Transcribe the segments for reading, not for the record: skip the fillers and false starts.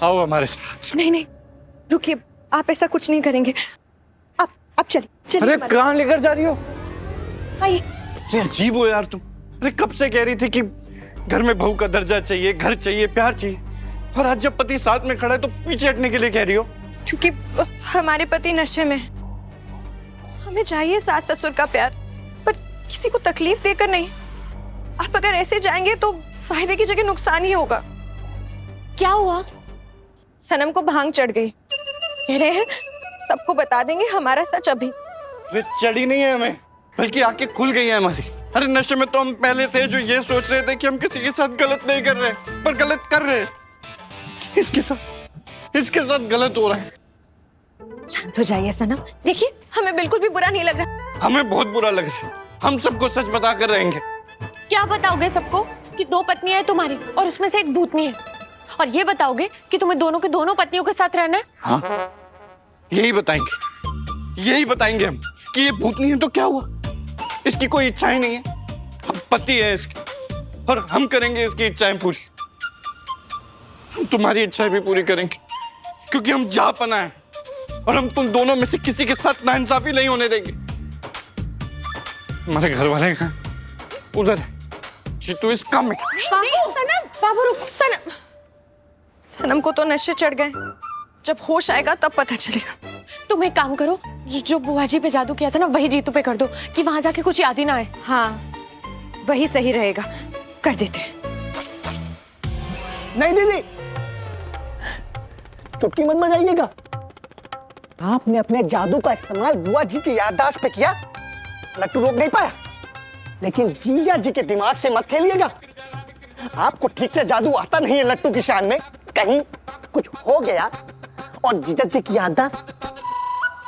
आओ हमारे साथ। नहीं नहीं रुकिए, आप ऐसा कुछ नहीं करेंगे। आप चलिए। अरे कहाँ लेकर जा रही हो? आइए। ये अजीब हो यार तुम। अरे कब से कह रही थी कि घर में बहू का दर्जा चाहिए, घर चाहिए, प्यार चाहिए, और आज जब पति साथ में खड़ा है तो पीछे हटने के लिए कह रही हो। क्योंकि हमारे पति नशे में, हमें चाहिए सास ससुर का प्यार, पर किसी को तकलीफ देकर नहीं। आप अगर ऐसे जाएंगे तो फायदे की जगह नुकसान ही होगा। क्या हुआ? सनम को भांग चढ़ गई, कह रहे हैं सबको बता देंगे हमारा सच अभी। अरे चढ़ी नहीं है हमें, बल्कि आंखें खुल गई है हमारी। अरे नशे में तो हम पहले थे जो ये सोच रहे थे कि हम किसी के साथ गलत नहीं कर रहे, पर गलत कर रहे हैं। इसके साथ गलत हो रहा है। शांत हो जाइए सनम, देखिए हमें बिल्कुल भी बुरा नहीं लग रहा। हमें बहुत बुरा लग रहा है। हम सबको सच बता कर रहेंगे। क्या बताओगे सबको? कि 2 पत्नियां हैं तुम्हारी और उसमें से एक भूतनी है, और ये बताओगे कि तुम्हें दोनों के दोनों पत्नियों के साथ रहना है? हाँ, यही बताएंगे हम कि ये भूतनी है तो क्या हुआ, इसकी कोई इच्छाएं नहीं है, हम पति है इसकी, और हम करेंगे इसकी इच्छाएं पूरी। हम तुम्हारी इच्छाएं भी पूरी करेंगे, क्योंकि हम जापना है, और हम तुम दोनों में से किसी के साथ नाइंसाफी नहीं होने देंगे। हमारे घर वाले कहाँ? उधर है। जीतू इस काम में। नहीं सनम, बाबू रुक। सनम को तो नशे चढ़ गए, जब होश आएगा तब पता चलेगा। तुम एक काम करो, जो बुआ जी पे जादू किया था ना, वही जीतू पे कर दो, कि वहां जाके कुछ याद ही ना आए। हाँ वही सही रहेगा, कर देते हैं। नहीं दीदी, चुटकी मत बजाइएगा। आपने अपने जादू का इस्तेमाल बुआ जी की याददाश्त पे किया, लट्टू रोक नहीं पाया, लेकिन जीजा जी के दिमाग से मत खेलिएगा। आपको ठीक से जादू आता नहीं है लट्टू की शान में। कहीं कुछ हो गया और जीजा जी की याददाश्त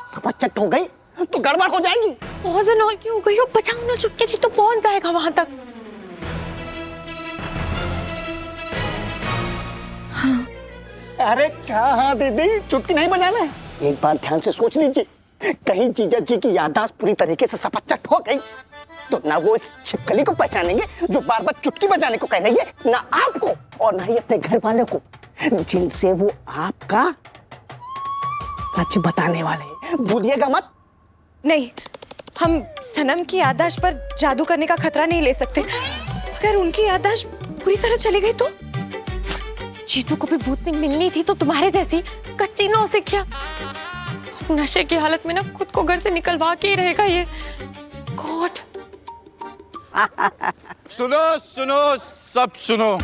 सपच्चट हो गई तो गड़बड़ हो जाएगी। पॉइजन ऑल क्यों हो गई हो? बचाओ ना, चुटकी जी तो पहुंच जाएगा वहां तक। हाँ। अरे क्या? हाँ दीदी, चुटकी नहीं बजाना है। एक बार ध्यान से सोच लीजिए, कहीं जीजा जी की याददाश्त पूरी तरीके से सपच्चट हो गई तो ना वो इस छिपकली को पहचानेंगे जो बार बार चुटकी बजाने को कह रही है, ना आपको और ना ही अपने घर वालों को, जिनसे वो आपका सच बताने वाले हैं। भूलिएगा मत। नहीं, हम सनम की याददाश्त पर जादू करने का खतरा नहीं ले सकते। अगर उनकी याददाश्त पूरी तरह चली गई तो? जीतू को भी भूतनी मिलनी थी तो तुम्हारे जैसी कच्ची नौसिखिया। नशे की हालत में ना खुद को घर से निकलवा के ही रहेगा ये। गॉड। सुनो सुनो, सब सुनो,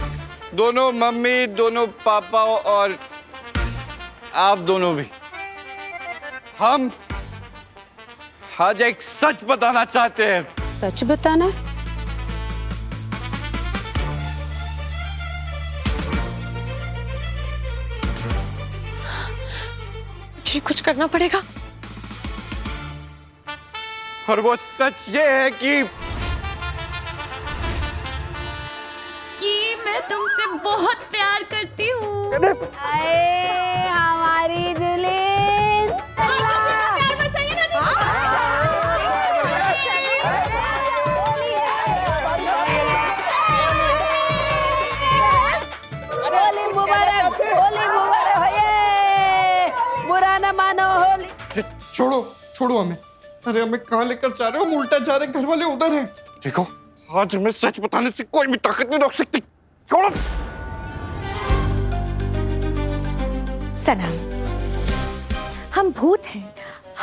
दोनों मम्मी, दोनों पापा और आप दोनों भी। हम आज एक सच बताना चाहते हैं। सच बताना? मुझे कुछ करना पड़ेगा। और वो सच ये है कि मैं तुमसे बहुत प्यार करती हूँ। आए हमारी जुलीन। होली मुबारक, होली मुबारक होये। बुरा न मानो होली। छोड़ो हमें। अरे हमें कहाँ लेकर जा रहे हो? हम उल्टा जा रहे, घर वाले उधर हैं। देखो, आज हमें सच बताने से कोई भी ताकत नहीं रोक सकती। छोड़ो। सनम, हम भूत हैं,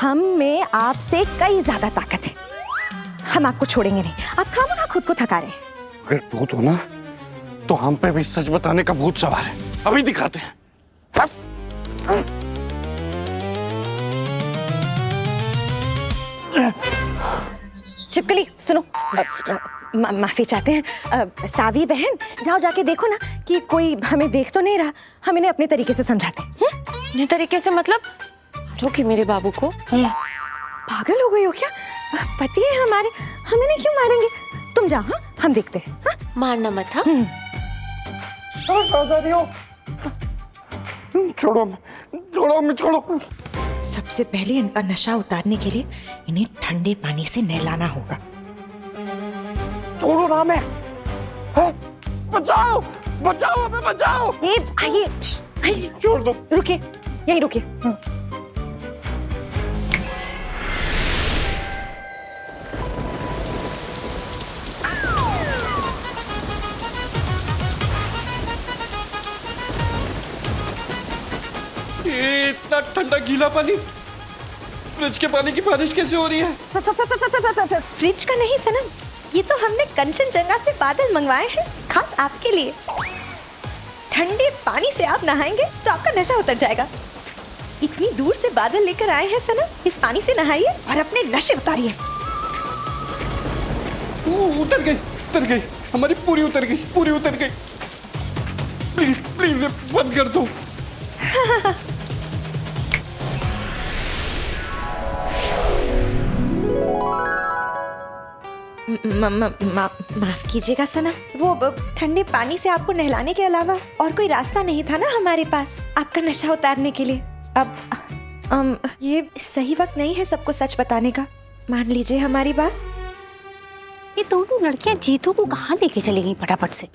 हम में आपसे कई ज्यादा ताकत है। हम आपको छोड़ेंगे नहीं, आप खामखा खुद को थका रहे हैं। अगर भूत हो ना तो हम पे भी सच बताने का भूत सवार है। अभी दिखाते हैं। छिपकली सुनो, माफी चाहते हैं। सावी बहन, जाओ जाके देखो ना कि कोई हमें देख तो नहीं रहा। हम इन्हें अपने तरीके से समझाते हैं। अपने तरीके से मतलब? रोकी मेरे बाबू को। पागल हो गई हो क्या? पति है हमारे, हम इन्हें क्यों मारेंगे? तुम जाओ, हाँ हम देखते हैं। हाँ? मारना मत। हाँ छोड़ो। सबसे पहले इनका नशा उतारने के लिए इन्हें ठंडे पानी से नहलाना होगा। छोड़ो ना हमें। बचाओ, हमें बचाओ। आइए, छोड़ दो। रुकिए, यहीं रुकिए। ये इतना ठंडा गीला पानी, फ्रिज के पानी की बारिश कैसे हो रही है? फ्रिज का नहीं सनम, ये तो हमने कंचनजंगा से बादल मंगवाए हैं खास आपके लिए। ठंडे पानी से आप नहाएंगे तो आपका नशा उतर जाएगा। इतनी दूर से बादल लेकर आए हैं सनम, इस पानी से नहाइए और अपने नशे उतारिए। उतर गई, उतर गई, हमारी पूरी उतर गई, पूरी उतर गई। प्लीज प्लीज ये बंद कर दो। माफ कीजिएगा सना, वो ठंडे पानी से आपको नहलाने के अलावा और कोई रास्ता नहीं था ना हमारे पास आपका नशा उतारने के लिए। अब ये सही वक्त नहीं है सबको सच बताने का, मान लीजिए हमारी बात। ये दोनों लड़कियां जीतू को कहाँ लेके चली गई फटाफट से,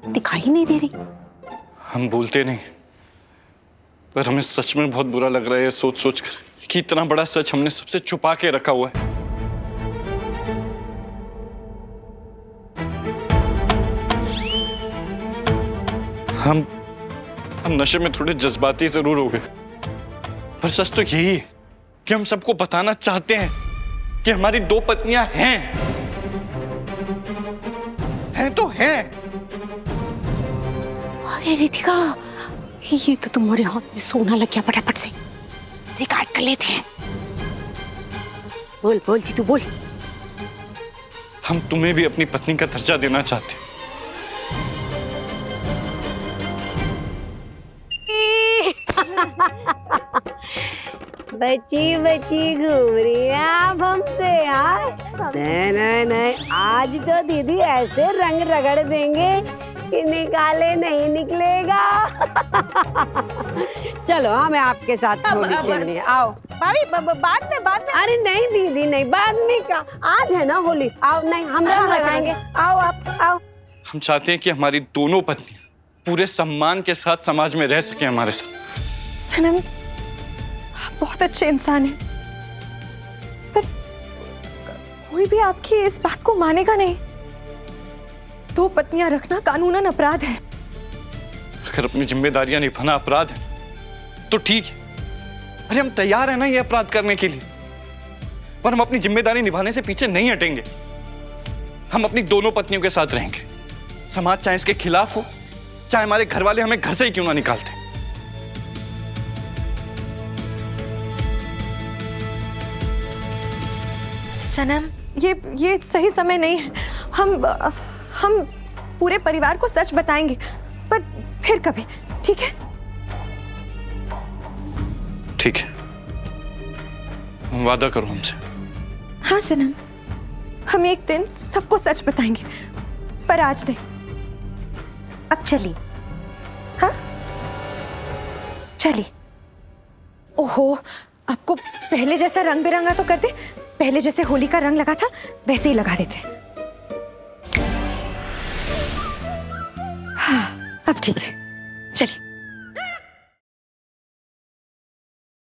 दिखाई नहीं दे रही। हम बोलते नहीं, पर हमें सच में बहुत बुरा लग रहा है सोच सोच कर कि इतना बड़ा सच हमने सबसे छुपा के रखा हुआ है। हम नशे में थोड़े जज्बाती जरूर हो गए, पर सच तो यही है कि हम सबको बताना चाहते हैं कि हमारी दो पत्नियां हैं तो हैं। अरे रितिका, ये तो तुम्हारे हाथ में सोना लग गया, फटाफट से रिकॉर्ड कर लेते हैं। बोल बोल जीतू बोल। हम तुम्हें भी अपनी पत्नी का दर्जा देना चाहते हैं। बची बची घूम रही है आप हमसे यार। नहीं नहीं नहीं, आज तो दीदी ऐसे रंग रगड़ देंगे कि निकाले नहीं निकलेगा। चलो मैं आपके साथ थोड़ी खेलनी, आओ। बाद में। अरे नहीं दीदी नहीं, बाद में क्या, आज है ना होली। आओ, नहीं हम रंग लगाएंगे, आओ आप आओ। हम चाहते हैं कि हमारी दोनों पत्नियां पूरे सम्मान के साथ समाज में रह सके हमारे साथ। सनम, आप बहुत अच्छे इंसान हैं, पर कोई भी आपकी इस बात को मानेगा नहीं। दो पत्नियां रखना कानूनन अपराध है। अगर अपनी जिम्मेदारियां निभाना अपराध है तो ठीक है, अरे हम तैयार हैं ना ये अपराध करने के लिए, पर हम अपनी जिम्मेदारी निभाने से पीछे नहीं हटेंगे। हम अपनी दोनों पत्नियों के साथ रहेंगे, समाज चाहे इसके खिलाफ हो, चाहे हमारे घर वाले हमें घर से ही क्यों ना निकालते। सनम, ये सही समय नहीं है। हम पूरे परिवार को सच बताएंगे, पर फिर कभी, ठीक है? ठीक है, वादा करो हमसे। हाँ सनम, हम एक दिन सबको सच बताएंगे, पर आज नहीं। अब चलिए। हाँ चलिए। ओहो, आपको पहले जैसा रंग बिरंगा तो कर दे, पहले जैसे होली का रंग लगा था वैसे ही लगा देते। हाँ अब ठीक है, चलिए।